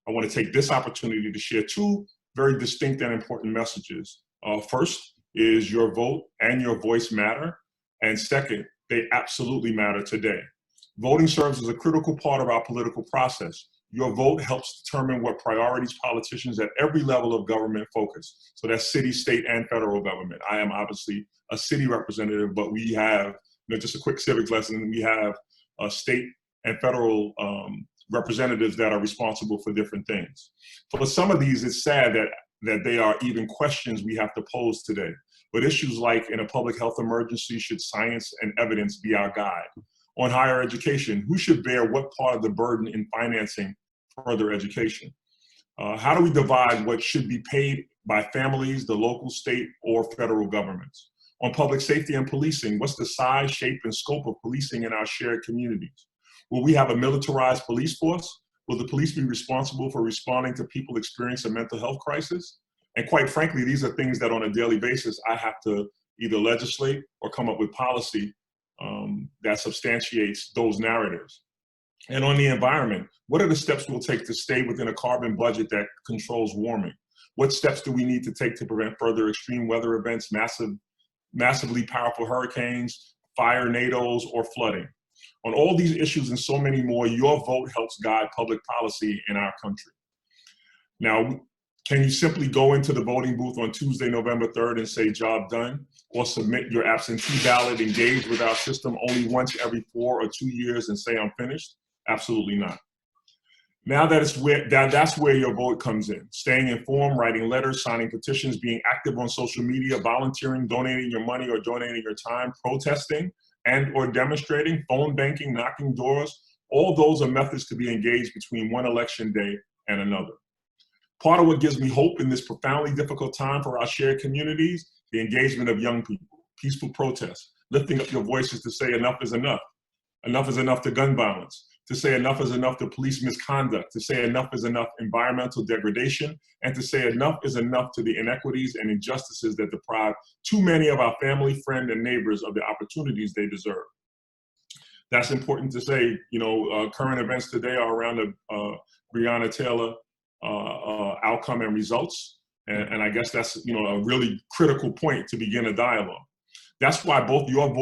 I want to take this opportunity to share two very distinct and important messages. First is your vote and your voice matter. And second, they absolutely matter today. Voting serves as a critical part of our political process. Your vote helps determine what priorities politicians at every level of government focus. So that's city, state, and federal government. I am obviously a city representative, but we have, just a quick civics lesson, we have state and federal representatives that are responsible for different things. For some of these, it's sad that they are even questions we have to pose today. But issues like, in a public health emergency, should science and evidence be our guide? On higher education, who should bear what part of the burden in financing further education? How do we divide what should be paid by families, the local, state, or federal governments? On public safety and policing, what's the size, shape, and scope of policing in our shared communities? Will we have a militarized police force? Will the police be responsible for responding to people experiencing a mental health crisis? And quite frankly, these are things that on a daily basis, I have to either legislate or come up with policy that substantiates those narratives. And on the environment, what are the steps we'll take to stay within a carbon budget that controls warming? What steps do we need to take to prevent further extreme weather events, massively powerful hurricanes, fire, tornadoes, or flooding? On all these issues and so many more, your vote helps guide public policy in our country. Now, can you simply go into the voting booth on Tuesday, November 3rd and say, job done? Or submit your absentee ballot, engage with our system only once every 4 or 2 years and say, I'm finished? Absolutely not. Now that's where your vote comes in. Staying informed, writing letters, signing petitions, being active on social media, volunteering, donating your money or donating your time, protesting and or demonstrating, phone banking, knocking doors. All those are methods to be engaged between one election day and another. Part of what gives me hope in this profoundly difficult time for our shared communities, the engagement of young people, peaceful protests, lifting up your voices to say enough is enough. Enough is enough to gun violence, to say enough is enough to police misconduct, to say enough is enough environmental degradation, and to say enough is enough to the inequities and injustices that deprive too many of our family, friends, and neighbors of the opportunities they deserve. That's important to say. Current events today are around the Breonna Taylor outcome and results. And I guess that's a really critical point to begin a dialogue. That's why both your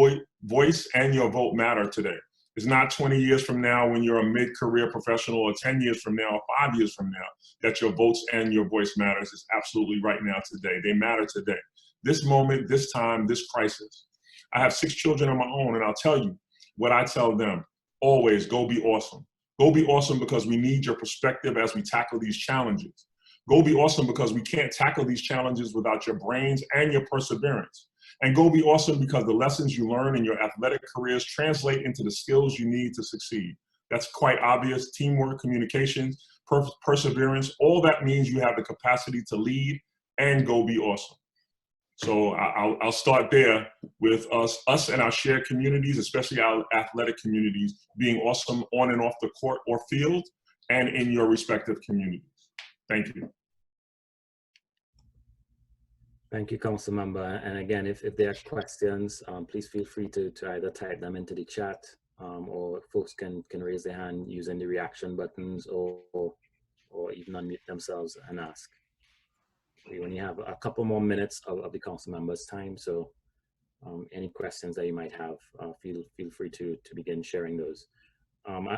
voice and your vote matter today. It's not 20 years from now when you're a mid-career professional, or 10 years from now, or 5 years from now, that your votes and your voice matters. It's absolutely right now today. They matter today. This moment, this time, this crisis. I have 6 children of my own, and I'll tell you what I tell them: always go be awesome. Go be awesome because we need your perspective as we tackle these challenges. Go be awesome because we can't tackle these challenges without your brains and your perseverance. And go be awesome because the lessons you learn in your athletic careers translate into the skills you need to succeed. That's quite obvious: teamwork, communications, perseverance. All that means you have the capacity to lead and go be awesome. So I'll start there with us and our shared communities, especially our athletic communities, being awesome on and off the court or field and in your respective communities. Thank you. Thank you, Council Member. And again, if there are questions, please feel free to either type them into the chat, or folks can raise their hand using the reaction buttons, or even unmute themselves and ask. We only have a couple more minutes of the Council Members' time, so any questions that you might have, feel free to begin sharing those.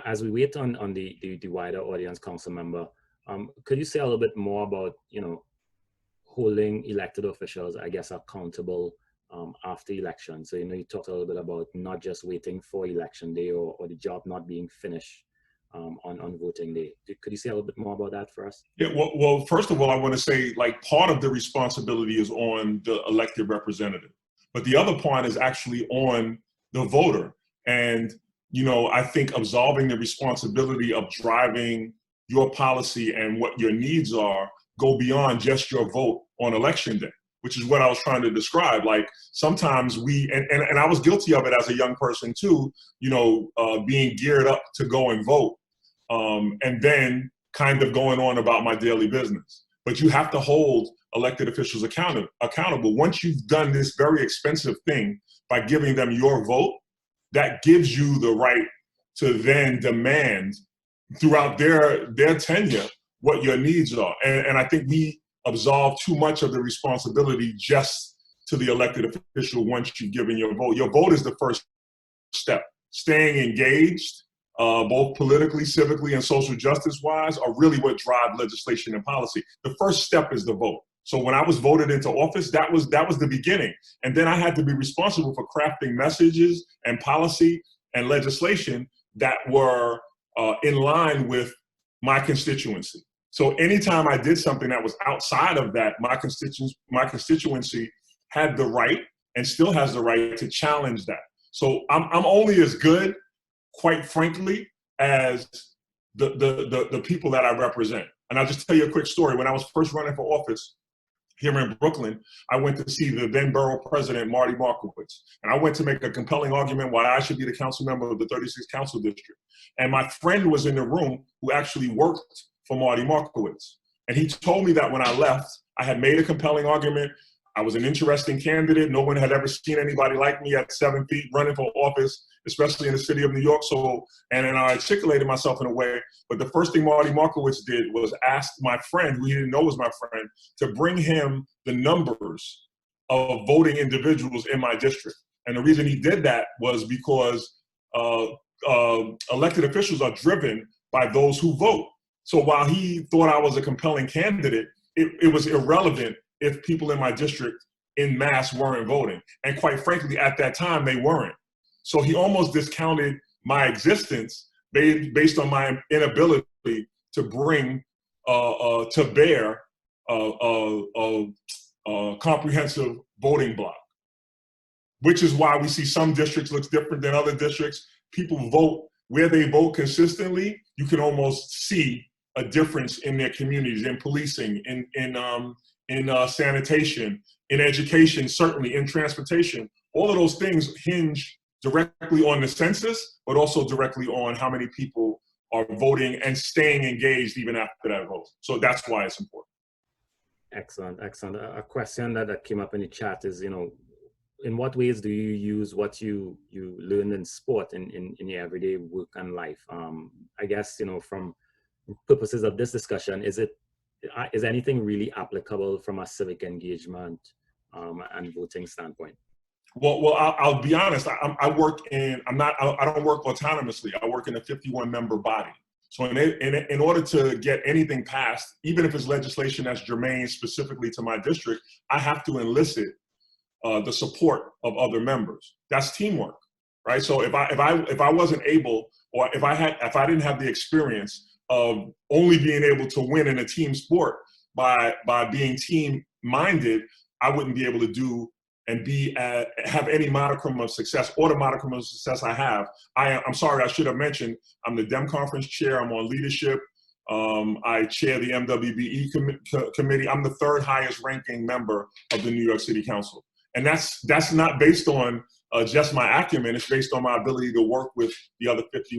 As we wait on the wider audience, Council Member, could you say a little bit more about holding elected officials, I guess, accountable after election? So you talked a little bit about not just waiting for election day or the job not being finished on voting day. Could you say a little bit more about that for us? Yeah, well, first of all, I want to say, part of the responsibility is on the elected representative, but the other part is actually on the voter. And, I think absolving the responsibility of driving your policy and what your needs are go beyond just your vote on election day, which is what I was trying to describe. Sometimes and I was guilty of it as a young person too, being geared up to go and vote, and then kind of going on about my daily business. But you have to hold elected officials accountable. Once you've done this very expensive thing by giving them your vote, that gives you the right to then demand throughout their tenure what your needs are. And I think we absolve too much of the responsibility just to the elected official once you've given your vote. Your vote is the first step. Staying engaged, both politically, civically, and social justice-wise, are really what drive legislation and policy. The first step is the vote. So when I was voted into office, that was the beginning. And then I had to be responsible for crafting messages and policy and legislation that were in line with my constituency. So anytime I did something that was outside of that, my constituency had the right and still has the right to challenge that. So I'm only as good, quite frankly, as the people that I represent. And I'll just tell you a quick story. When I was first running for office here in Brooklyn, I went to see the then borough president, Marty Markowitz. And I went to make a compelling argument why I should be the council member of the 36th Council District. And my friend was in the room who actually worked for Marty Markowitz. And he told me that when I left, I had made a compelling argument. I was an interesting candidate. No one had ever seen anybody like me at 7 feet running for office, especially in the city of New York. So, and then I articulated myself in a way, but the first thing Marty Markowitz did was ask my friend, who he didn't know was my friend, to bring him the numbers of voting individuals in my district. And the reason he did that was because elected officials are driven by those who vote. So while he thought I was a compelling candidate, it was irrelevant if people in my district in mass weren't voting. And quite frankly, at that time, they weren't. So he almost discounted my existence based on my inability to bring to bear a comprehensive voting block, which is why we see some districts look different than other districts. People vote where they vote consistently. You can almost see a difference in their communities, in policing, in sanitation, in education, certainly in transportation. All of those things hinge directly on the census, but also directly on how many people are voting and staying engaged even after that vote. So that's why it's important. Excellent, excellent. A question that came up in the chat is, in what ways do you use what you learned in sport in your everyday work and life? I guess, from purposes of this discussion, is anything really applicable from a civic engagement and voting standpoint? Well, I'll be honest. I don't work autonomously. I work in a 51-member body. So in order to get anything passed, even if it's legislation that's germane specifically to my district, I have to elicit the support of other members. That's teamwork, right? So if I wasn't able, or if I didn't have the experience of only being able to win in a team sport by being team-minded, I wouldn't be able to do and have any modicum of success, or the modicum of success I have. I'm sorry, I should have mentioned, I'm the Dem Conference chair, I'm on leadership, I chair the MWBE committee. I'm the third highest ranking member of the New York City Council. And that's not based on just my acumen, it's based on my ability to work with the other 50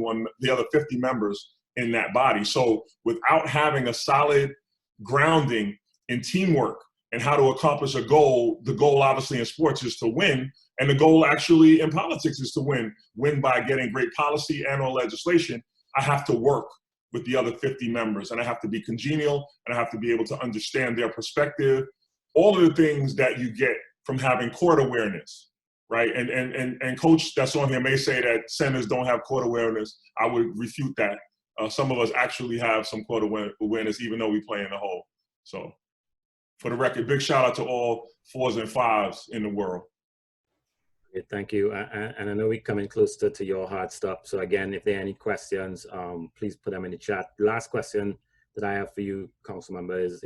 members in that body. So without having a solid grounding in teamwork and how to accomplish a goal, the goal obviously in sports is to win, and the goal actually in politics is to win by getting great policy and or legislation. I have to work with the other 50 members, and I have to be congenial, and I have to be able to understand their perspective, all of the things that you get from having court awareness, right? And Coach that's on here may say that senators don't have court awareness. I would refute that. Some of us actually have some court awareness, even though we play in the hole. So for the record, big shout out to all 4s and 5s in the world. Great, thank you. And I know we're coming close to your hard stop. So again, if there are any questions, please put them in the chat. The last question that I have for you, Council Member, is,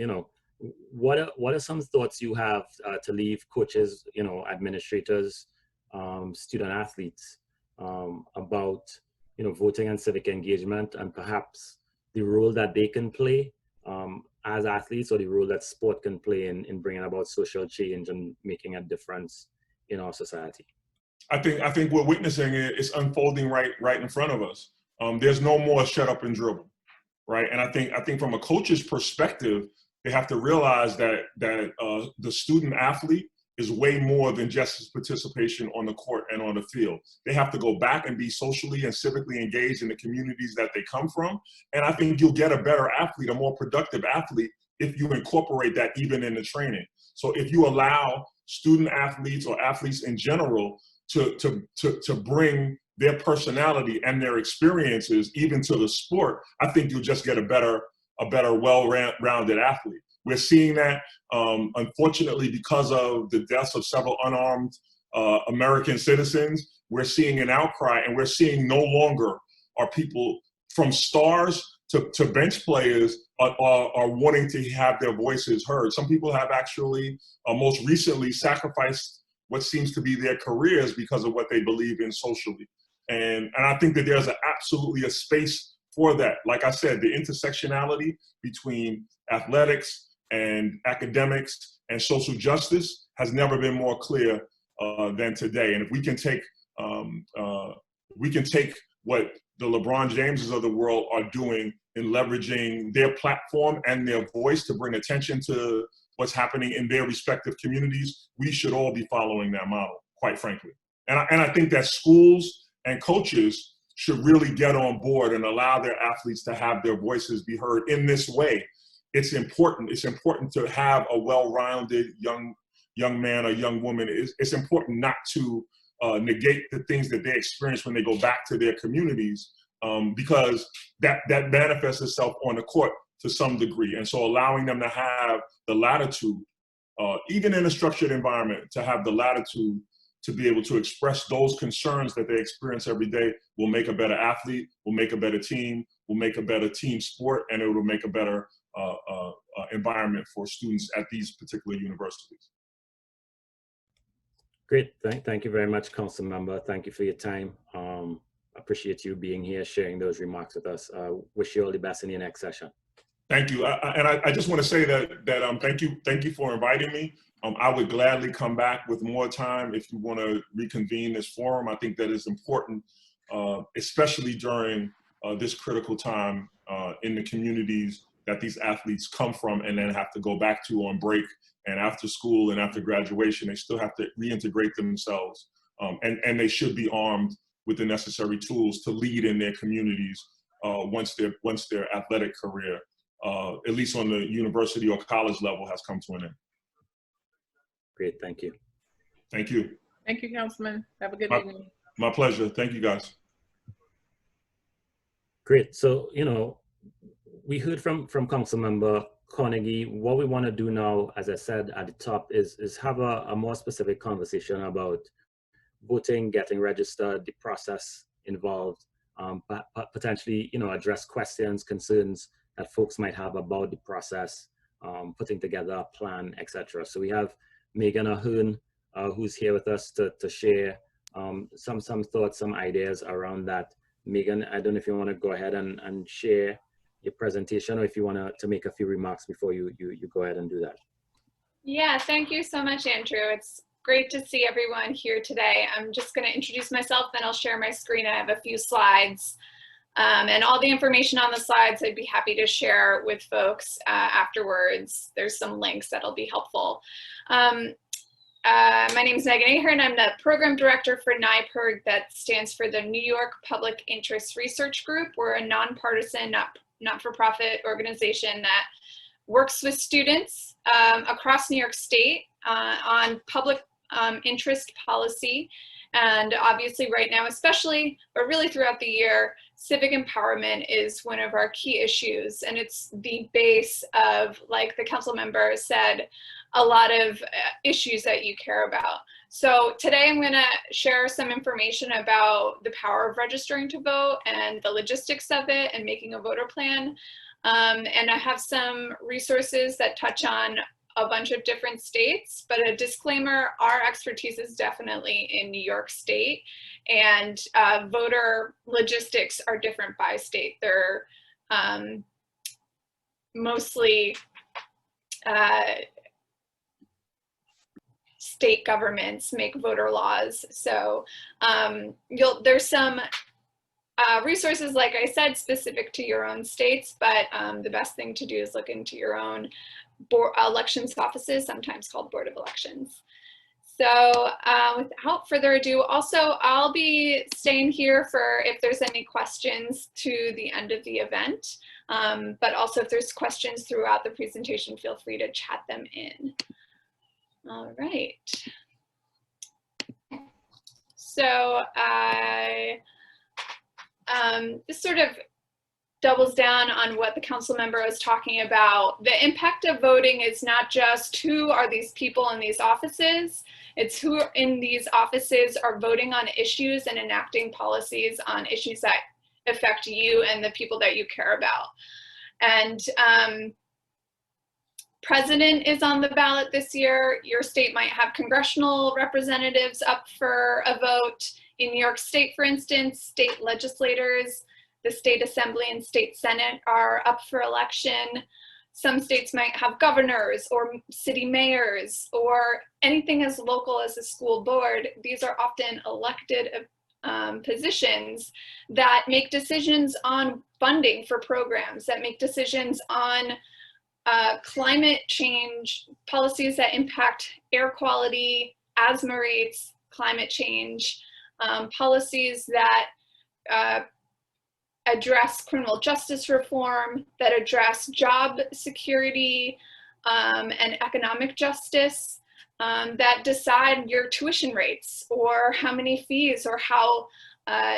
what are some thoughts you have to leave coaches, administrators, student athletes about, voting and civic engagement, and perhaps the role that they can play as athletes, or the role that sport can play in bringing about social change and making a difference in our society? I think we're witnessing it's unfolding right in front of us. There's no more shut up and dribble, right? And I think from a coach's perspective, they have to realize that the student athlete is way more than just his participation on the court and on the field. They have to go back and be socially and civically engaged in the communities that they come from. And I think you'll get a better athlete, a more productive athlete, if you incorporate that even in the training. So if you allow student athletes or athletes in general to bring their personality and their experiences even to the sport, I think you'll just get a better well-rounded athlete. We're seeing that, unfortunately, because of the deaths of several unarmed American citizens, we're seeing an outcry, and we're seeing no longer are people from stars to bench players are wanting to have their voices heard. Some people have actually most recently sacrificed what seems to be their careers because of what they believe in socially. And I think that there's absolutely a space for that. Like I said, the intersectionality between athletics and academics and social justice has never been more clear than today. And if we can take what the LeBron Jameses of the world are doing in leveraging their platform and their voice to bring attention to what's happening in their respective communities, we should all be following that model, quite frankly. And I think that schools and coaches should really get on board and allow their athletes to have their voices be heard in this way. It's important. It's important to have a well-rounded young man or young woman. It's important not to negate the things that they experience when they go back to their communities, because that manifests itself on the court to some degree. And so allowing them to have the latitude, even in a structured environment, to have the latitude to be able to express those concerns that they experience every day will make a better athlete, will make a better team, will make a better team sport, and it will make a better environment for students at these particular universities. Great, thank you very much, Council Member. Thank you for your time. Appreciate you being here, sharing those remarks with us. Wish you all the best in your next session. Thank you. I just want to say that thank you for inviting me. I would gladly come back with more time if you want to reconvene this forum. I think that is important, especially during this critical time in the communities that these athletes come from and then have to go back to on break and after school and after graduation. They still have to reintegrate themselves, and they should be armed with the necessary tools to lead in their communities once their athletic career, at least on the university or college level, has come to an end. Great, thank you. Thank you. Thank you, Councilman. Have a good evening. My pleasure. Thank you, guys. Great. So, we heard from Councilmember Carnegie. What we want to do now, as I said at the top, is have a more specific conversation about voting, getting registered, the process involved, potentially, address questions, concerns that folks might have about the process, putting together a plan, etc. So we have Megan Ahern, who's here with us to share some thoughts, some ideas around that. Megan, I don't know if you want to go ahead and share your presentation, or if you want to make a few remarks before you go ahead and do that. Yeah, thank you so much, Andrew. It's great to see everyone here today. I'm just going to introduce myself, then I'll share my screen. I have a few slides. And all the information on the slides, I'd be happy to share with folks afterwards. There's some links that'll be helpful. My name is Megan Ahern. I'm the program director for NYPIRG, that stands for the New York Public Interest Research Group. We're a nonpartisan, not-for-profit organization that works with students across New York State on public interest policy. And obviously right now especially, but really throughout the year, civic empowerment is one of our key issues. And it's the base of, like the council member said, a lot of issues that you care about. So today I'm gonna share some information about the power of registering to vote and the logistics of it and making a voter plan. And I have some resources that touch on a bunch of different states, but a disclaimer, our expertise is definitely in New York State, and voter logistics are different by state. They're mostly state governments make voter laws. So there's some resources, like I said, specific to your own states, but the best thing to do is look into your own elections offices, sometimes called Board of Elections. So without further ado, also I'll be staying here for if there's any questions to the end of the event. But also if there's questions throughout the presentation, feel free to chat them in. All right. So this sort of doubles down on what the council member was talking about. The impact of voting is not just who are these people in these offices, it's who in these offices are voting on issues and enacting policies on issues that affect you and the people that you care about. And president is on the ballot this year. Your state might have congressional representatives up for a vote. In New York State, for instance, state legislators, the state assembly and state senate are up for election. Some states might have governors or city mayors or anything as local as a school board. These are often elected positions that make decisions on funding for programs, that make decisions on climate change, policies that impact air quality, asthma rates, climate change, policies that address criminal justice reform, that address job security and economic justice, that decide your tuition rates or how many fees or how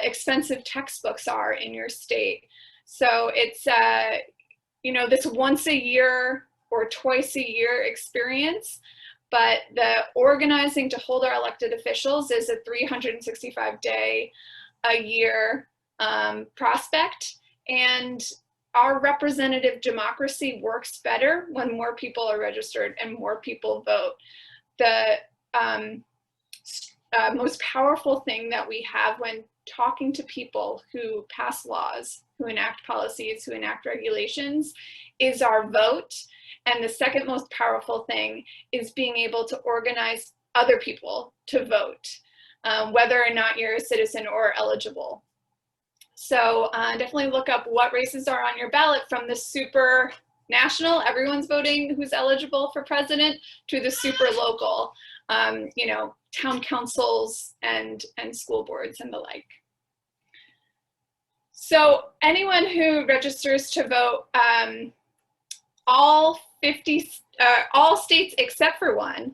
expensive textbooks are in your state. So it's you know, this once a year or twice a year experience, but the organizing to hold our elected officials is a 365-day a year prospect, and our representative democracy works better when more people are registered and more people vote. The most powerful thing that we have when talking to people who pass laws, who enact policies, who enact regulations, is our vote. And the second most powerful thing is being able to organize other people to vote, whether or not you're a citizen or eligible. So definitely look up what races are on your ballot, from the super national, everyone's voting who's eligible for president, to the super local, you know, town councils and school boards and the like. So anyone who registers to vote, all states except for one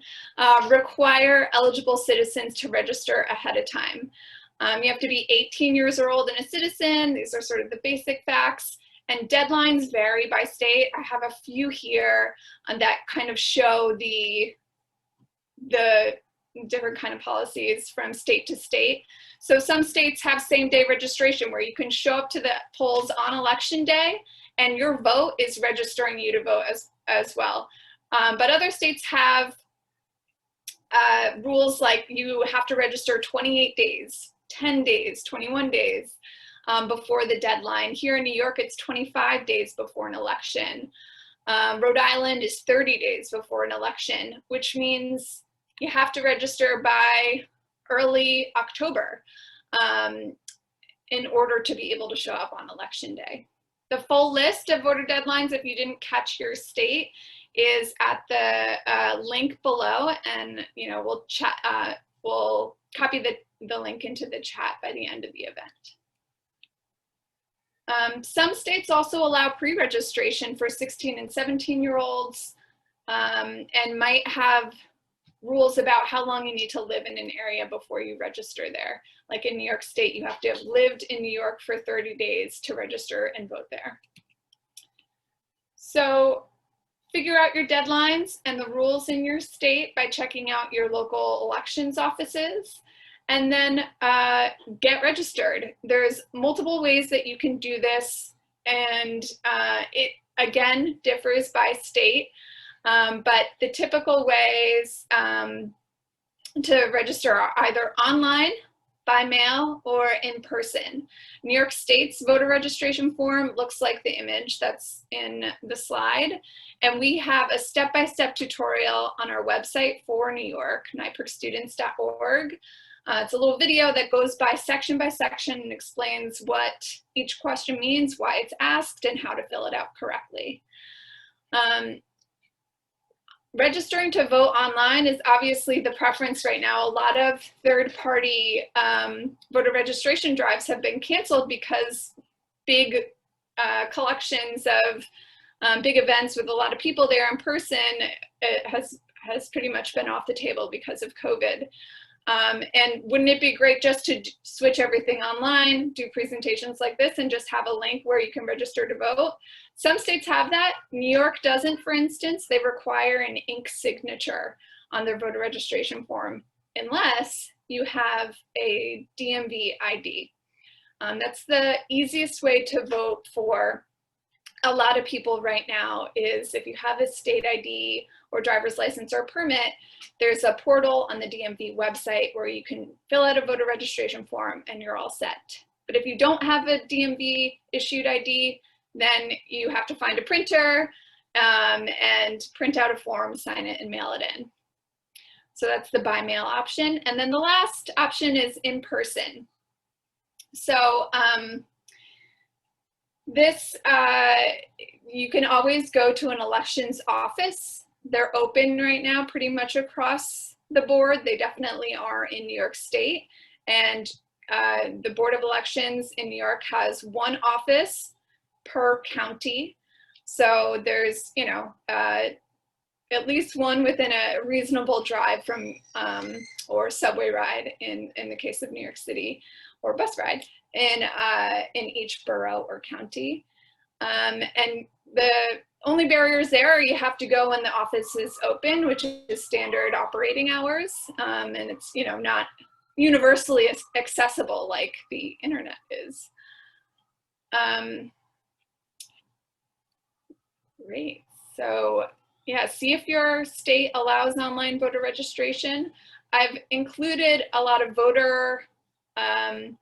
require eligible citizens to register ahead of time. You have to be 18 years old and a citizen. These are sort of the basic facts, and deadlines vary by state. I have a few here that kind of show the different kind of policies from state to state. So some states have same-day registration where you can show up to the polls on election day and your vote is registering you to vote as well. But other states have rules like you have to register 28 days, 10 days, 21 days before the deadline. Here in New York, it's 25 days before an election. Rhode Island is 30 days before an election, which means you have to register by early October in order to be able to show up on election day. The full list of voter deadlines, if you didn't catch your state, is at the link below, and you know we'll copy the link into the chat by the end of the event. Some states also allow pre-registration for 16 and 17-year-olds and might have rules about how long you need to live in an area before you register there. Like in New York State, you have to have lived in New York for 30 days to register and vote there. So figure out your deadlines and the rules in your state by checking out your local elections offices, and then get registered. There's multiple ways that you can do this, and it again differs by state. But the typical ways to register are either online, by mail, or in person. New York State's voter registration form looks like the image that's in the slide. And we have a step-by-step tutorial on our website for New York, nyperkstudents.org. It's a little video that goes by section and explains what each question means, why it's asked, and how to fill it out correctly. registering to vote online is obviously the preference right now. A lot of third-party voter registration drives have been canceled because big collections of big events with a lot of people there in person, it has pretty much been off the table because of COVID. And wouldn't it be great just to switch everything online, do presentations like this, and just have a link where you can register to vote? Some states have that. New York doesn't, for instance. They require an ink signature on their voter registration form unless you have a DMV ID. That's the easiest way to vote for a lot of people right now is if you have a state ID or driver's license or permit, there's a portal on the DMV website where you can fill out a voter registration form and you're all set. But if you don't have a DMV issued ID, then you have to find a printer and print out a form, sign it, and mail it in. So that's the by mail option. And then the last option is in person. So this, you can always go to an elections office. They're open right now pretty much across the board. They definitely are in New York State. And the Board of Elections in New York has one office per county. So there's, you know, at least one within a reasonable drive from, or subway ride in the case of New York City, or bus ride in each borough or county. And the only barriers there are you have to go when the office is open, which is standard operating hours. And it's, you know, not universally accessible like the internet is. Great. So yeah, see if your state allows online voter registration. I've included a lot of voter,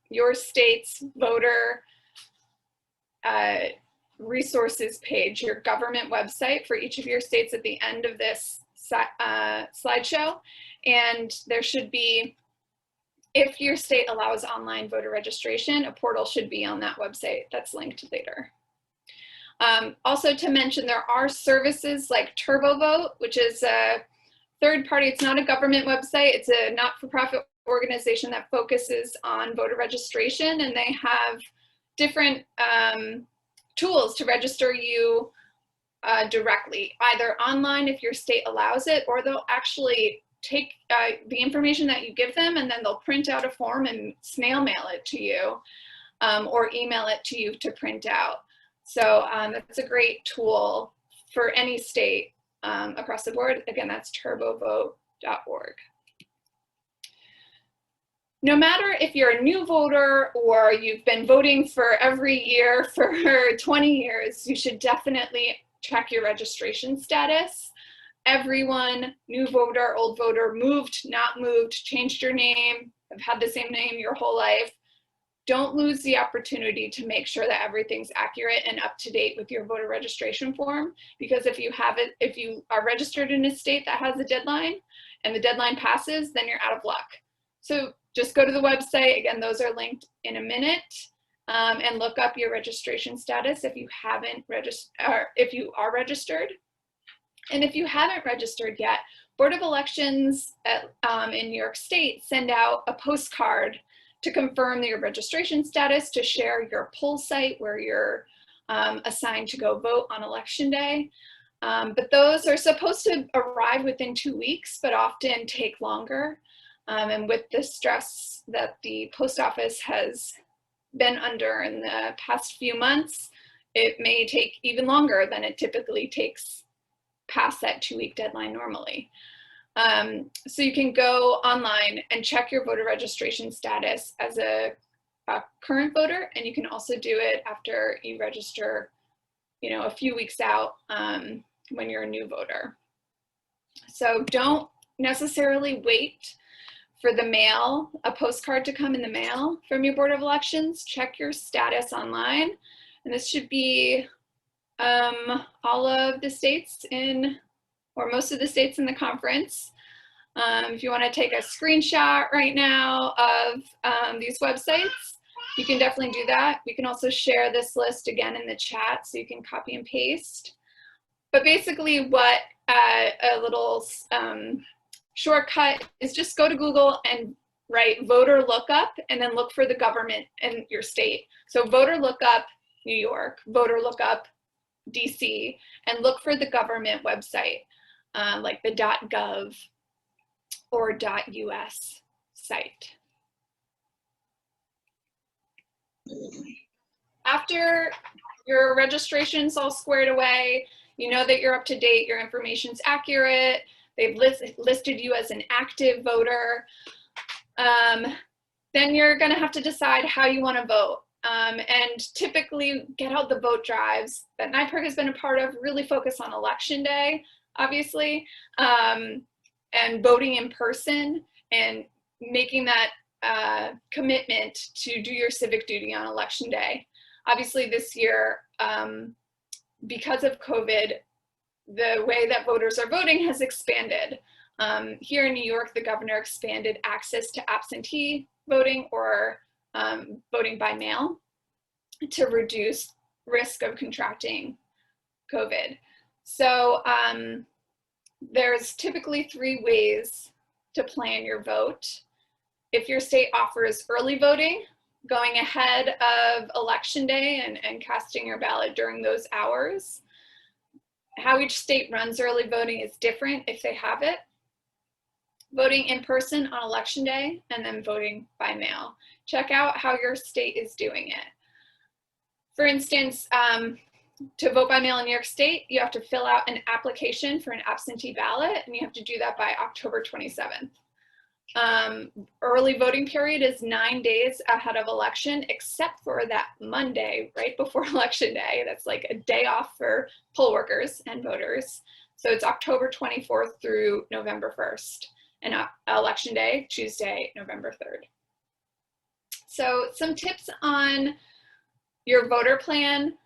your state's voter resources page, your government website for each of your states at the end of this slideshow. And there should be, if your state allows online voter registration, a portal should be on that website that's linked later. Also to mention, there are services like TurboVote, which is a third party. It's not a government website. It's a not-for-profit organization that focuses on voter registration, and they have different tools to register you directly, either online if your state allows it, or they'll actually take the information that you give them and then they'll print out a form and snail mail it to you or email it to you to print out. So that's a great tool for any state across the board. Again, that's turbovote.org. No matter if you're a new voter or you've been voting for every year for 20 years, you should definitely check your registration status. Everyone, new voter, old voter, moved, not moved, changed your name, have had the same name your whole life. Don't lose the opportunity to make sure that everything's accurate and up to date with your voter registration form, because if you have it, if you are registered in a state that has a deadline and the deadline passes, then you're out of luck. So just go to the website. Again, those are linked in a minute, and look up your registration status if you haven't registered, or if you are registered. And if you haven't registered yet, Board of Elections in New York State send out a postcard to confirm your registration status, to share your poll site where you're assigned to go vote on election day. But those are supposed to arrive within 2 weeks, but often take longer. And with the stress that the post office has been under in the past few months, it may take even longer than it typically takes past that 2-week deadline normally. So you can go online and check your voter registration status as a current voter, and you can also do it after you register, you know, a few weeks out when you're a new voter. So don't necessarily wait for the mail, a postcard to come in the mail from your Board of Elections. Check your status online, and this should be all of the states in, or most of the states in the conference. If you want to take a screenshot right now of these websites, you can definitely do that. We can also share this list again in the chat so you can copy and paste. But basically what a little shortcut is just go to Google and write voter lookup and then look for the government in your state. So voter lookup New York, voter lookup DC, and look for the government website, like the .gov or .us site. After your registration's all squared away, you know that you're up to date, your information's accurate, they've listed you as an active voter, then you're gonna have to decide how you wanna vote. And typically get out the vote drives that NYPIRG has been a part of, really focus on election day, obviously, and voting in person and making that commitment to do your civic duty on election day. Obviously this year, because of COVID, the way that voters are voting has expanded. Here in New York, the governor expanded access to absentee voting or voting by mail to reduce risk of contracting COVID. So there's typically 3 ways to plan your vote. If your state offers early voting, going ahead of election day and casting your ballot during those hours. How each state runs early voting is different if they have it. Voting in person on election day and then voting by mail. Check out how your state is doing it. For instance, to vote by mail in New York State, you have to fill out an application for an absentee ballot, and you have to do that by October 27th. Early voting period is 9 days ahead of election, except for that Monday right before election day. That's like a day off for poll workers and voters. So it's October 24th through November 1st, and election day, Tuesday, November 3rd. So some tips on your voter plan.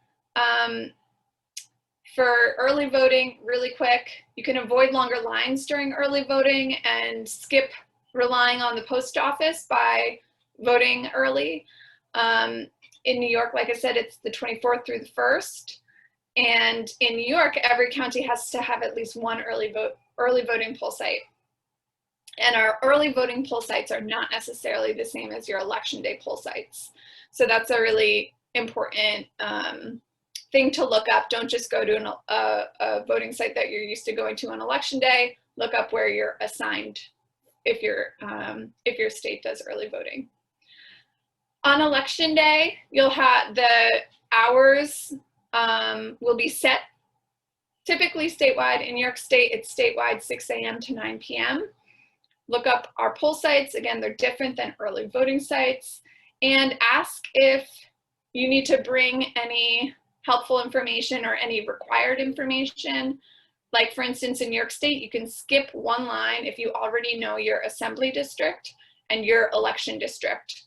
For early voting, really quick, you can avoid longer lines during early voting and skip relying on the post office by voting early. In New York, like I said, it's the 24th through the 1st. And in New York, every county has to have at least one early voting poll site. And our early voting poll sites are not necessarily the same as your election day poll sites. So that's a really important thing to look up. Don't just go to a voting site that you're used to going to on election day. Look up where you're assigned if your state does early voting. On election day, you'll have the hours will be set, typically statewide. In New York State, it's statewide 6 a.m. to 9 p.m. Look up our poll sites. Again, they're different than early voting sites. And ask if you need to bring any helpful information or any required information. Like for instance, in New York State, you can skip one line if you already know your assembly district and your election district.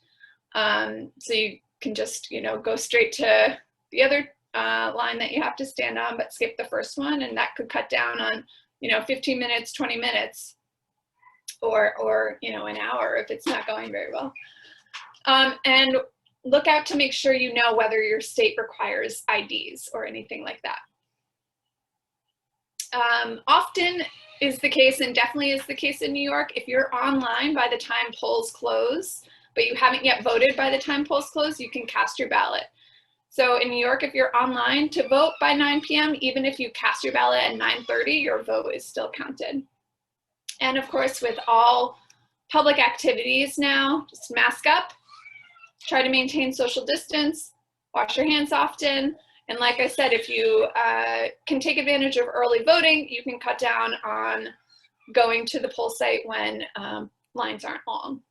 So you can just, go straight to the other line that you have to stand on, but skip the first one, and that could cut down on, 15 minutes, 20 minutes, or an hour if it's not going very well. And look out to make sure you know whether your state requires IDs or anything like that. Often is the case, and definitely is the case in New York, if you're online by the time polls close, but you haven't yet voted by the time polls close, you can cast your ballot. So in New York, if you're online to vote by 9 p.m., even if you cast your ballot at 9:30, your vote is still counted. And of course, with all public activities now, just mask up, try to maintain social distance, wash your hands often. And like I said, if you can take advantage of early voting, you can cut down on going to the poll site when lines aren't long.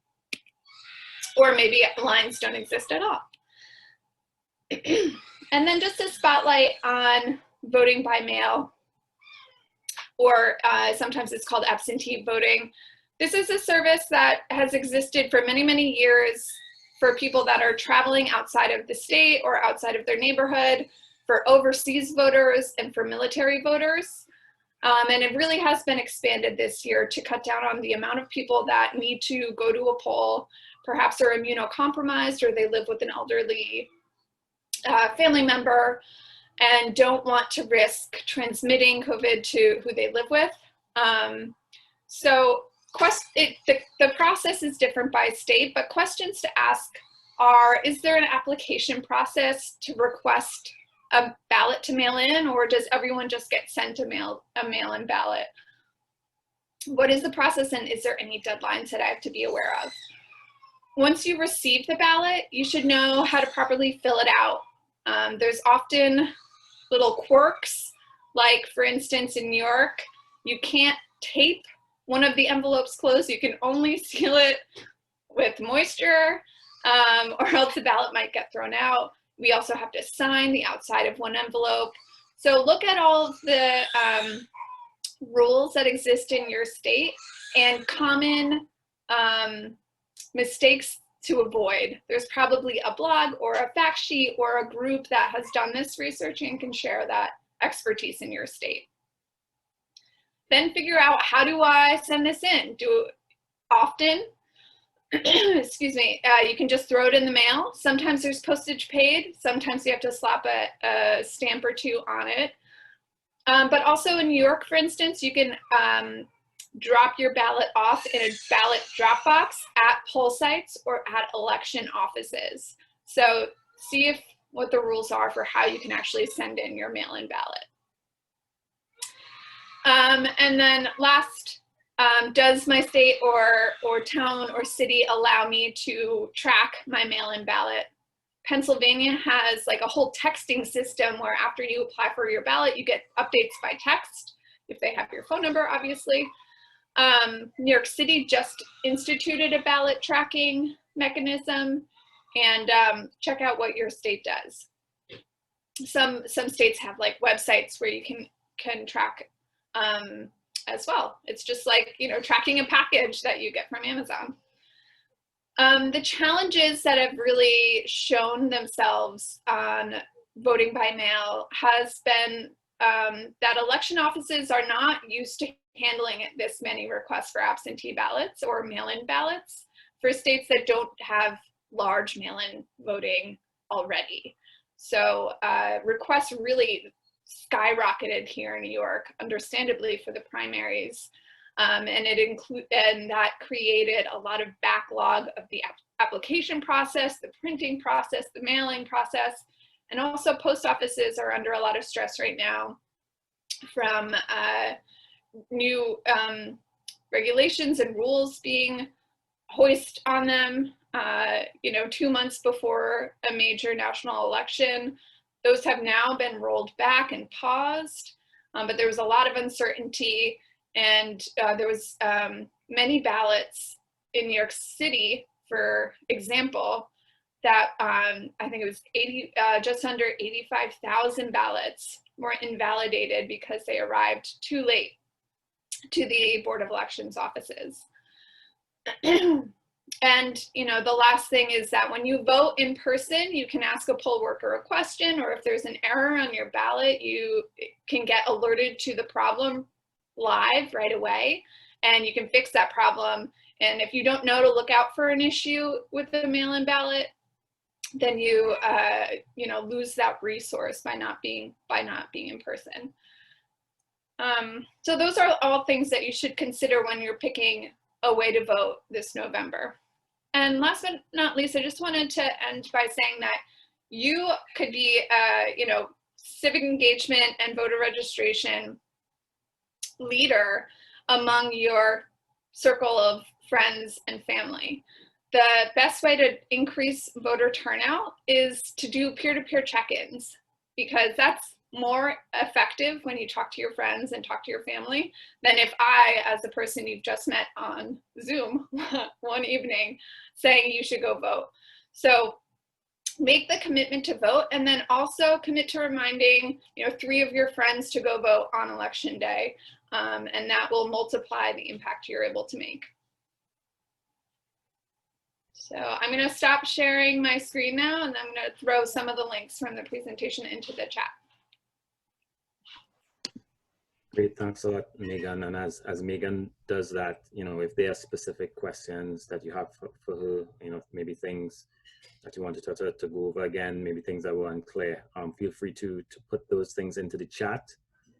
Or maybe lines don't exist at all. And then just a spotlight on voting by mail, or sometimes it's called absentee voting. This is a service that has existed for many, many years for people that are traveling outside of the state or outside of their neighborhood, for overseas voters and for military voters. And it really has been expanded this year to cut down on the amount of people that need to go to a poll, perhaps are immunocompromised or they live with an elderly family member. and don't want to risk transmitting COVID to who they live with. So the process is different by state, but questions to ask are, is there an application process to request a ballot to mail in, or does everyone just get sent a mail-in ballot? What is the process, and is there any deadlines that I have to be aware of? Once you receive the ballot, you should know how to properly fill it out. There's often little quirks, like for instance in New York, you can't tape one of the envelopes closed. You can only seal it with moisture, or else the ballot might get thrown out. We also have to sign the outside of one envelope. So look at all of the rules that exist in your state and common mistakes to avoid. There's probably a blog or a fact sheet or a group that has done this research and can share that expertise in your state. Then figure out, how do I send this in? Do it often. Excuse me, you can just throw it in the mail. Sometimes there's postage paid. Sometimes you have to slap a stamp or two on it. But also in New York, for instance, you can drop your ballot off in a ballot drop box at poll sites or at election offices. So see what the rules are for how you can actually send in your mail-in ballot. And then last, does my state or town or city allow me to track my mail-in ballot? Pennsylvania has like a whole texting system where after you apply for your ballot, you get updates by text, if they have your phone number, obviously. New York City just instituted a ballot tracking mechanism, and check out what your state does. Some states have like websites where you can track as well. It's just like, you know, tracking a package that you get from Amazon. The challenges that have really shown themselves on voting by mail has been that election offices are not used to handling this many requests for absentee ballots or mail-in ballots for states that don't have large mail-in voting already. So requests really skyrocketed here in New York, understandably, for the primaries. And that created a lot of backlog of the application process, the printing process, the mailing process, and also post offices are under a lot of stress right now from new regulations and rules being hoisted on them, 2 months before a major national election. Those have now been rolled back and paused, but there was a lot of uncertainty, and there was many ballots in New York City, for example, that I think it was just under 85,000 ballots were invalidated because they arrived too late to the Board of Elections offices. And the last thing is that when you vote in person, you can ask a poll worker a question, or if there's an error on your ballot, you can get alerted to the problem live right away, and you can fix that problem. And if you don't know to look out for an issue with the mail-in ballot, then you lose that resource by not being in person. So those are all things that you should consider when you're picking a way to vote this November. And last but not least, I just wanted to end by saying that you could be civic engagement and voter registration leader among your circle of friends and family. The best way to increase voter turnout is to do peer-to-peer check-ins, because that's more effective when you talk to your friends and talk to your family than if I, as a person you've just met on Zoom one evening, saying you should go vote. So make the commitment to vote, and then also commit to reminding 3 of your friends to go vote on election day, and that will multiply the impact you're able to make. So I'm going to stop sharing my screen now, and I'm going to throw some of the links from the presentation into the chat. Great, thanks a lot, Megan. And as Megan does that, if there are specific questions that you have for her, maybe things that you wanted to go over again, maybe things that were unclear, feel free to put those things into the chat,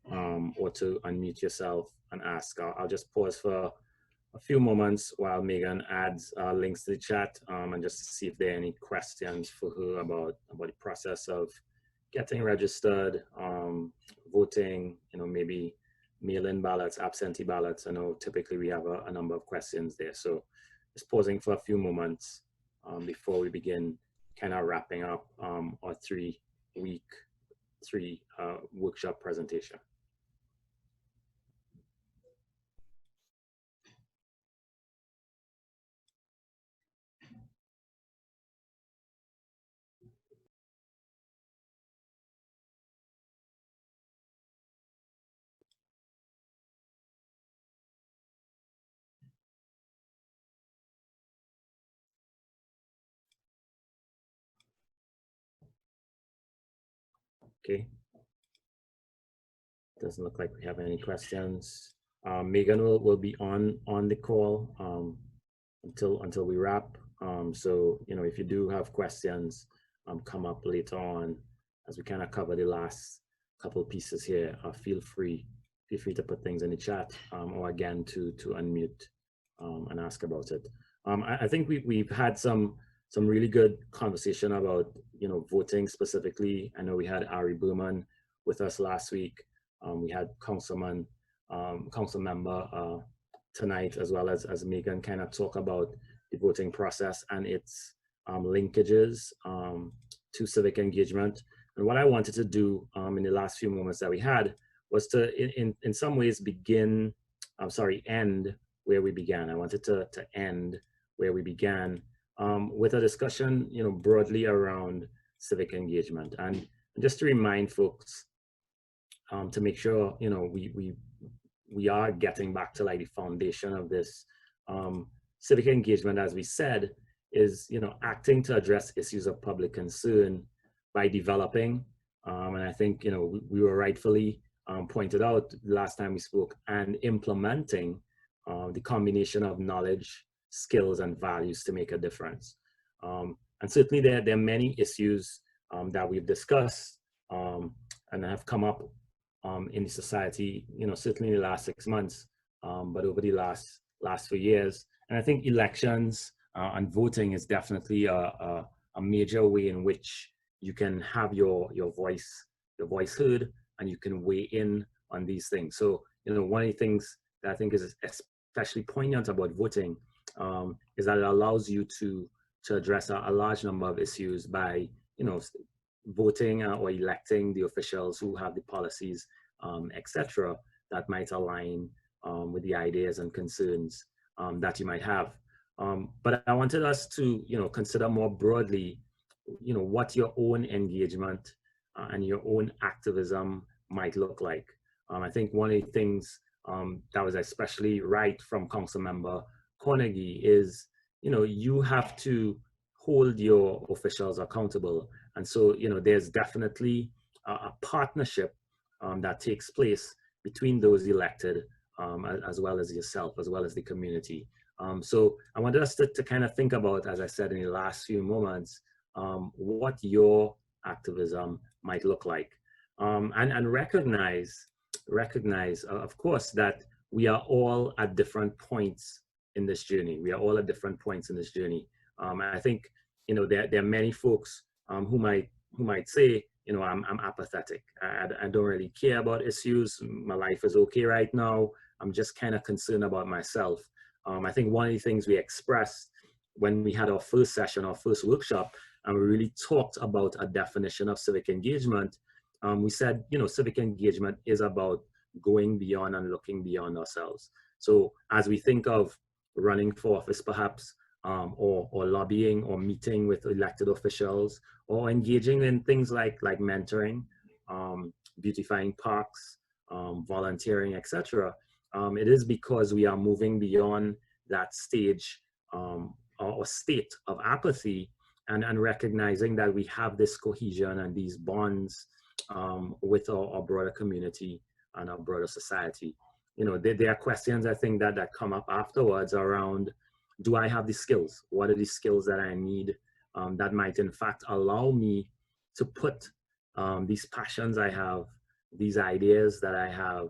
or to unmute yourself and ask. I'll just pause for a few moments while Megan adds links to the chat, and just to see if there are any questions for her about the process of getting registered, voting, maybe mail-in ballots, absentee ballots. I know typically we have a number of questions there. So just pausing for a few moments before we begin kind of wrapping up our three workshop presentation. Okay. Doesn't look like we have any questions. Megan will be on the call until we wrap. So if you do have questions come up later on as we kind of cover the last couple pieces here, feel free to put things in the chat, or again to unmute and ask about it. I think we've had some really good conversation about voting specifically. I know we had Ari Berman with us last week. We had council member tonight, as well as Megan, kind of talk about the voting process and its linkages to civic engagement. And what I wanted to do in the last few moments that we had was to, in some ways, end where we began. I wanted to end where we began with a discussion, broadly around civic engagement, and just to remind folks to make sure we are getting back to like the foundation of this. Civic engagement, as we said, is acting to address issues of public concern by developing, and I think we were rightfully pointed out last time we spoke, and implementing the combination of knowledge, skills, and values to make a difference. And certainly there are many issues that we've discussed and have come up in the society, certainly in the last 6 months, but over the last few years. And I think elections and voting is definitely a major way in which you can have your voice heard, and you can weigh in on these things. So, one of the things that I think is especially poignant about voting is that it allows you to address a large number of issues by, voting or electing the officials who have the policies, etc., that might align with the ideas and concerns that you might have. But I wanted us to, consider more broadly, what your own engagement and your own activism might look like. I think one of the things that was especially right from Councilmember Carnegie is, you have to hold your officials accountable. And so, there's definitely a partnership that takes place between those elected, as well as yourself, as well as the community. So I wanted us to kind of think about, as I said in the last few moments, what your activism might look like, and recognize, of course, that we are all at different points in this journey. We are all at different points in this journey. I think, there are many folks who might say, I'm apathetic. I don't really care about issues. My life is okay right now. I'm just kind of concerned about myself. I think one of the things we expressed when we had our first session, our first workshop, and we really talked about a definition of civic engagement, we said, civic engagement is about going beyond and looking beyond ourselves. So as we think of running for office, perhaps, or lobbying or meeting with elected officials, or engaging in things like mentoring, beautifying parks, volunteering, etc. It is because we are moving beyond that stage or state of apathy, and recognizing that we have this cohesion and these bonds with our broader community our broader society. You know, there are questions I think that come up afterwards around, do I have the skills? What are the skills that I need that might in fact allow me to put these passions I have, these ideas that I have,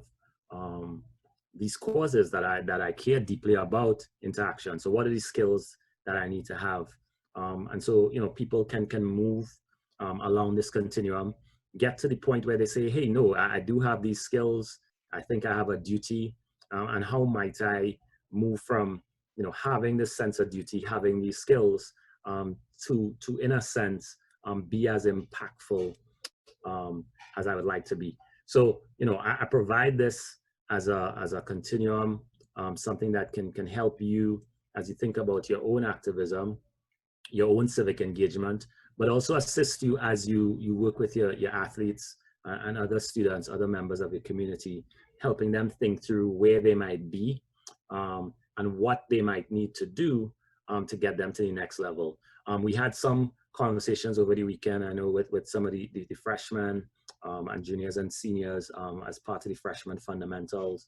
these causes that I care deeply about into action? So what are the skills that I need to have? And so, you know, people can move along this continuum, get to the point where they say, hey, no, I do have these skills. I think I have a duty. And how might I move from, you know, having this sense of duty, having these skills, to in a sense, be as impactful as I would like to be. So, you know, I provide this as a continuum, something that can help you as you think about your own activism, your own civic engagement, but also assist you as you work with your athletes and other students, other members of your community, helping them think through where they might be and what they might need to do to get them to the next level. We had some conversations over the weekend, I know, with some of the freshmen and juniors and seniors as part of the Freshman Fundamentals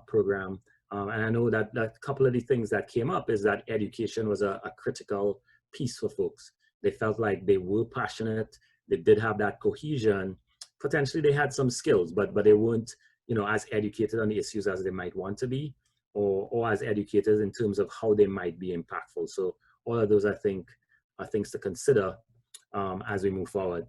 program. And I know that a couple of the things that came up is that education was a critical piece for folks. They felt like they were passionate, they did have that cohesion, potentially they had some skills, but they weren't, you know, as educated on the issues as they might want to be, or as educated in terms of how they might be impactful. So all of those, I think, are things to consider as we move forward.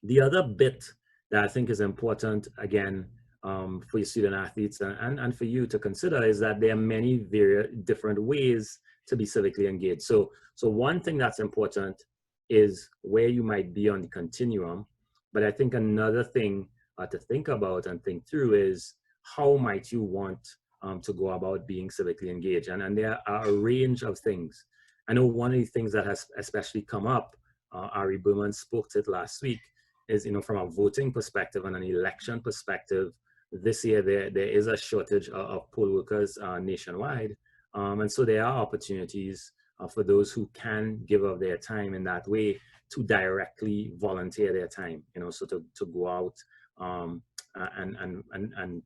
The other bit that I think is important, again, for your student athletes and for you to consider, is that there are many very different ways to be civically engaged. So one thing that's important is where you might be on the continuum, but I think another thing to think about and think through is how might you want to go about being civically engaged. And there are a range of things. I know one of the things that has especially come up, Ari Berman spoke to it last week, is, you know, from a voting perspective and an election perspective, this year there is a shortage of poll workers nationwide. And so there are opportunities for those who can give of their time in that way to directly volunteer their time, you know, so to go out and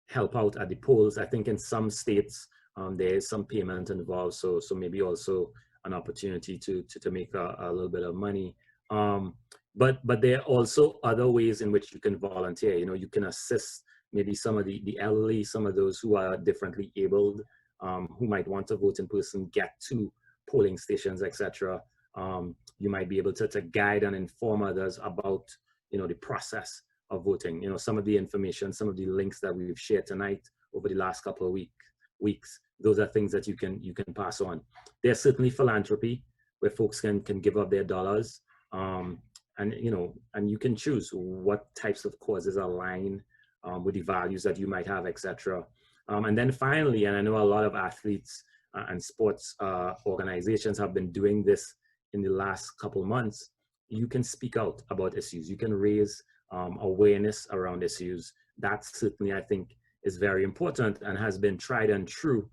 help out at the polls. I think in some states there is some payment involved, so maybe also an opportunity to make a little bit of money. But there are also other ways in which you can volunteer. You know, you can assist maybe some of the elderly, some of those who are differently abled, who might want to vote in person, get to polling stations, etc. You might be able to guide and inform others about, you know, the process of voting. You know, some of the information, some of the links that we've shared tonight over the last couple of weeks, those are things that you can pass on. There's certainly philanthropy where folks can give up their dollars, and you know, and you can choose what types of causes align with the values that you might have, etc. And then finally, and I know a lot of athletes and sports organizations have been doing this in the last couple of months, you can speak out about issues. You can raise awareness around issues. That certainly, I think, is very important and has been tried and true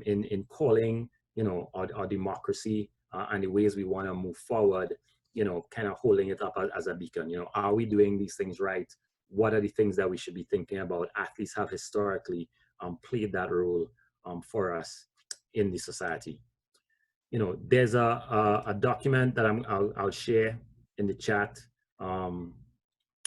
in calling, you know, our democracy and the ways we want to move forward, you know, kind of holding it up as a beacon. You know, are we doing these things right? What are the things that we should be thinking about? Athletes have historically played that role for us in the society. You know, there's a document that I'll share in the chat.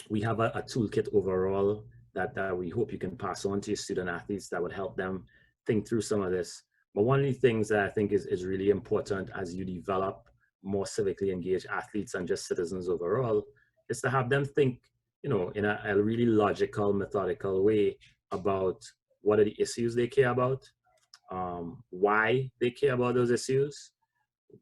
We have a toolkit overall that we hope you can pass on to your student athletes that would help them think through some of this. But one of the things that I think is really important as you develop more civically engaged athletes and just citizens overall is to have them think, you know, in a really logical, methodical way about what are the issues they care about, why they care about those issues,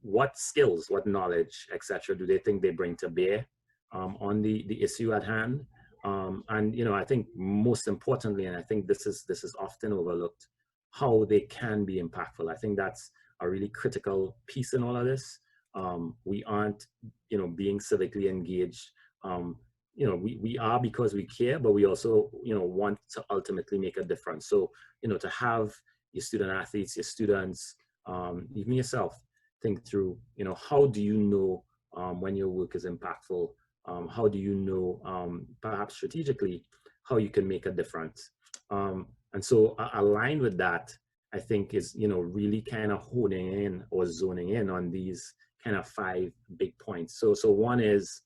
what skills, what knowledge, etc. do they think they bring to bear on the issue at hand. And, you know, I think most importantly, and I think this is often overlooked, how they can be impactful. I think that's a really critical piece in all of this. We aren't, you know, being civically engaged. You know, we are because we care, but we also, you know, want to ultimately make a difference. So, you know, to have your student athletes, your students, even yourself, think through, you know, how do you know when your work is impactful? How do you know, perhaps strategically, how you can make a difference. And so aligned with that, I think is, really kind of honing in or zoning in on these kind of 5 big points. So one is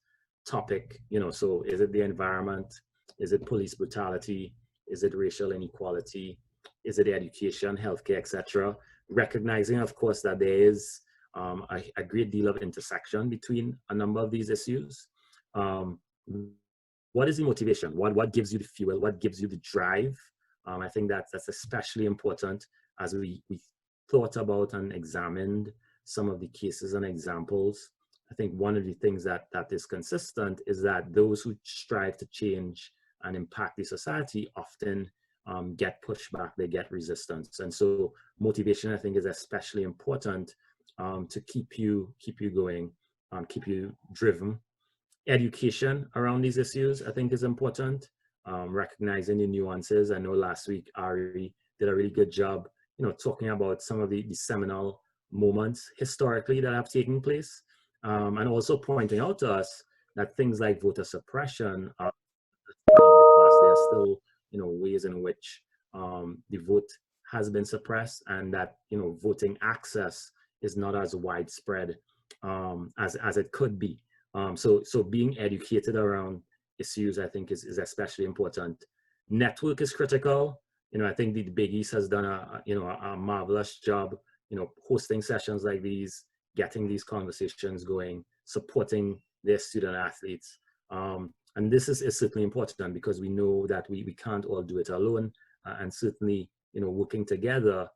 topic, so is it the environment? Is it police brutality? Is it racial inequality? Is it education, healthcare, etc.? Recognizing, of course, that there is a great deal of intersection between a number of these issues. What is the motivation? What gives you the fuel? What gives you the drive? I think that's especially important as we thought about and examined some of the cases and examples. I think one of the things that is consistent is that those who strive to change and impact the society often get pushback, they get resistance. And so motivation, I think, is especially important to keep you going, keep you driven. Education around these issues, I think, is important. Recognizing the nuances. I know last week Ari did a really good job, talking about some of the seminal moments historically that have taken place, and also pointing out to us that things like voter suppression are because there are still, ways in which the vote has been suppressed, and that voting access is not as widespread as it could be. So being educated around issues, I think, is especially important. Network is critical. I think the Big East has done a marvelous job, hosting sessions like these, getting these conversations going, supporting their student athletes. And this is certainly important because we know that we can't all do it alone, and certainly, working together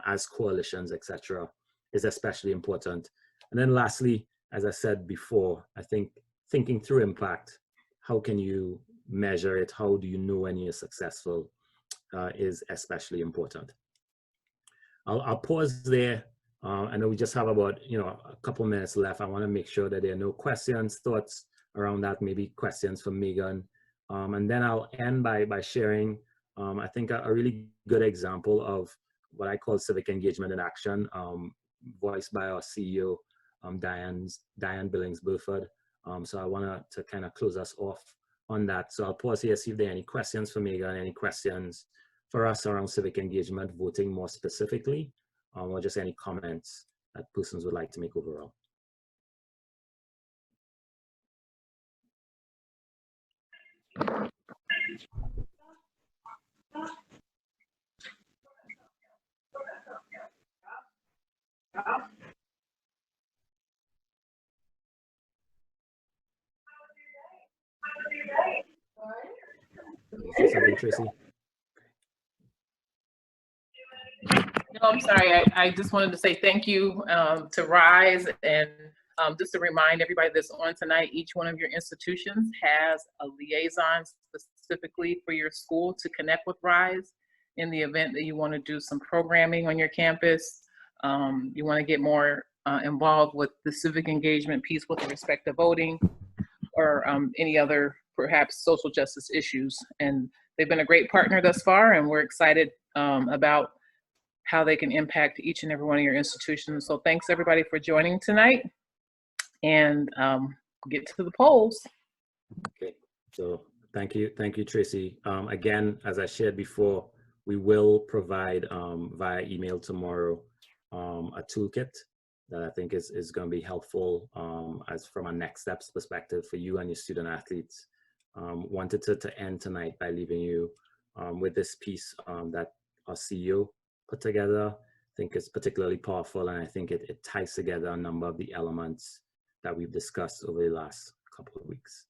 as coalitions, etc., is especially important. And then lastly, as I said before, I think thinking through impact, how can you measure it? How do you know when you're successful is especially important. I'll pause there. I know we just have about a couple minutes left. I want to make sure that there are no questions, thoughts around that, maybe questions for Megan. And then I'll end by sharing, I think, a really good example of what I call civic engagement in action, voiced by our CEO, Diane Billings-Burford. So I want to kind of close us off on that. So I'll pause here, see if there are any questions for Megan, any questions for us around civic engagement, voting more specifically, or just any comments that persons would like to make overall. Something, Tracy? No, I'm sorry. I just wanted to say thank you to RISE, and just to remind everybody that's on tonight, each one of your institutions has a liaison specifically for your school to connect with RISE in the event that you want to do some programming on your campus. You want to get more involved with the civic engagement piece with respect to voting or any other perhaps social justice issues. And they've been a great partner thus far, and we're excited about how they can impact each and every one of your institutions. So thanks everybody for joining tonight, and get to the polls. Okay, so thank you, Tracy. Again, as I shared before, we will provide via email tomorrow a toolkit that I think is going to be helpful as from a next steps perspective for you and your student athletes. Wanted to end tonight by leaving you with this piece that our CEO put together. I think it's particularly powerful, and I think it ties together a number of the elements that we've discussed over the last couple of weeks.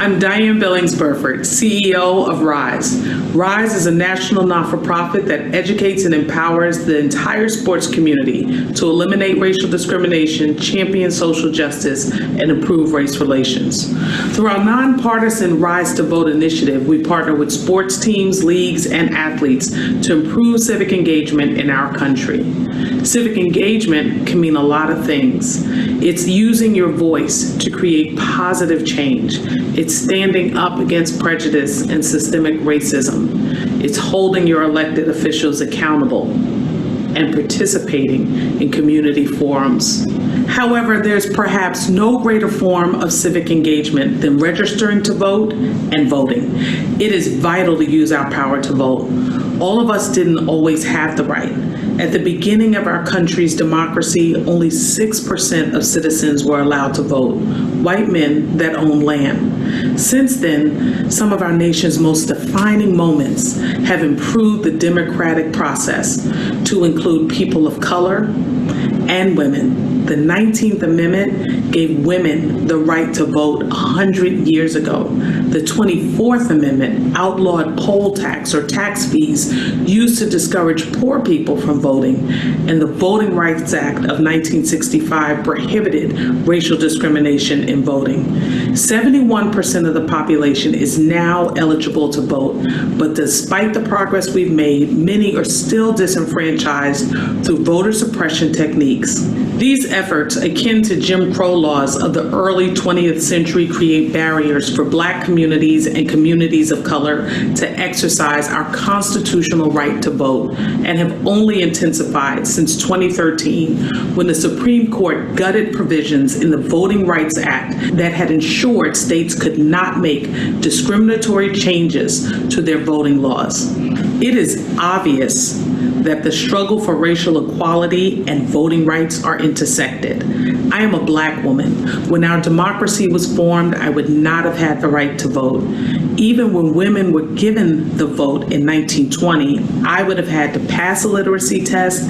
I'm Diane Billings-Burford, CEO of RISE. RISE is a national not-for-profit that educates and empowers the entire sports community to eliminate racial discrimination, champion social justice, and improve race relations. Through our nonpartisan Rise to Vote initiative, we partner with sports teams, leagues, and athletes to improve civic engagement in our country. Civic engagement can mean a lot of things. It's using your voice to create positive change. It's standing up against prejudice and systemic racism. It's holding your elected officials accountable and participating in community forums. However, there's perhaps no greater form of civic engagement than registering to vote and voting. It is vital to use our power to vote. All of us didn't always have the right. At the beginning of our country's democracy, only 6% of citizens were allowed to vote, white men that own land. Since then, some of our nation's most defining moments have improved the democratic process to include people of color and women. The 19th Amendment gave women the right to vote 100 years ago. The 24th Amendment outlawed poll tax or tax fees used to discourage poor people from voting. And the Voting Rights Act of 1965 prohibited racial discrimination in voting. 71% of the population is now eligible to vote, but despite the progress we've made, many are still disenfranchised through voter suppression techniques. These efforts, akin to Jim Crow laws of the early 20th century, create barriers for Black communities and communities of color to exercise our constitutional right to vote, and have only intensified since 2013, when the Supreme Court gutted provisions in the Voting Rights Act that had ensured states could not make discriminatory changes to their voting laws. It is obvious that the struggle for racial equality and voting rights are intersected. I am a Black woman. When our democracy was formed, I would not have had the right to vote. Even when women were given the vote in 1920, I would have had to pass a literacy test,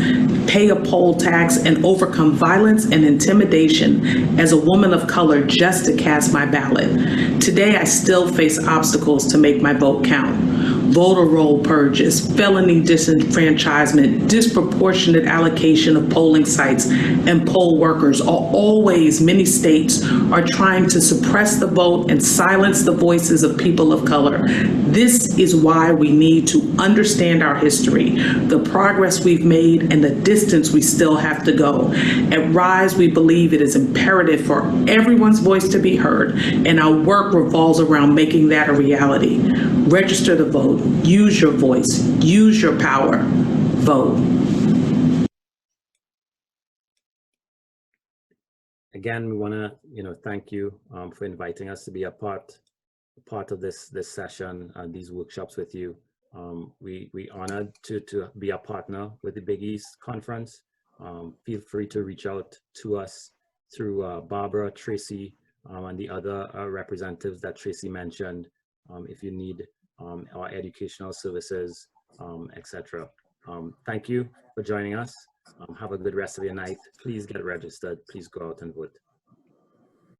pay a poll tax, and overcome violence and intimidation as a woman of color just to cast my ballot. Today, I still face obstacles to make my vote count. Voter roll purges, felony disenfranchisement, disproportionate allocation of polling sites, and poll workers are all ways many states are trying to suppress the vote and silence the voices of people of color. This is why we need to understand our history, the progress we've made, and the distance we still have to go. At RISE, we believe it is imperative for everyone's voice to be heard, and our work revolves around making that a reality. Register to vote. Use your voice. Use your power. Vote. Again, we want to thank you for inviting us to be a part of this session and these workshops with you. We honored to be a partner with the Big East Conference. Feel free to reach out to us through Barbara, Tracy, and the other representatives that Tracy mentioned if you need our educational services, etc. Thank you for joining us. Have a good rest of your night. Please get registered. Please go out and vote.